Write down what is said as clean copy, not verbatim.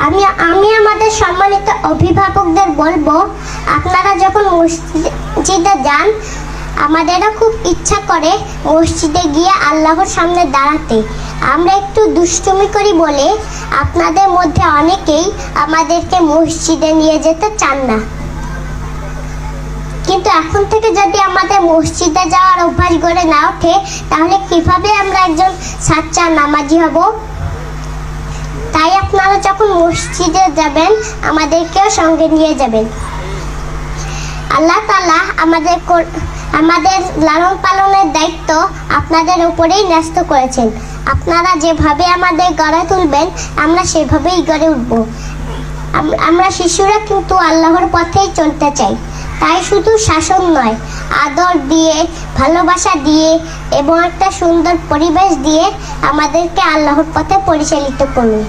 আমি আমাদের সম্মানিত অভিভাবকদের বলবো, আপনারা যখন মসজিদে যান, আমাদেরও খুব ইচ্ছা করে মসজিদে গিয়ে আল্লাহর সামনে দাঁড়াতে। আমরা একটু দুষ্টুমি করি বলে আপনাদের মধ্যে অনেকেই আমাদেরকে মসজিদে নিয়ে যেতে চান না। কিন্তু এখন থেকে যদি আমাদের মসজিদে যাওয়ার অভ্যাস গড়ে না ওঠে, তাহলে কিভাবে আমরা একজন সাচ্চা নামাজি হব? তাই আপনারা যখন মসজিদে যাবেন, আমাদেরকেও সঙ্গে নিয়ে যাবেন। আল্লাহ তাআলা আমাদের লালন পালনের দায়িত্ব আপনাদের উপরেই ন্যস্ত করেছেন। আপনারা যেভাবে আমাদের গড়ে তুলবেন, আমরা সেভাবেই গড়ে উঠব। আমরা শিশুরা কিন্তু আল্লাহর পথেই চলতে চাই। তাই শুধু শাসন নয়, আদর দিয়ে, ভালোবাসা দিয়ে এবং একটা সুন্দর পরিবেশ দিয়ে আমাদেরকে আল্লাহর পথে পরিচালিত করুন।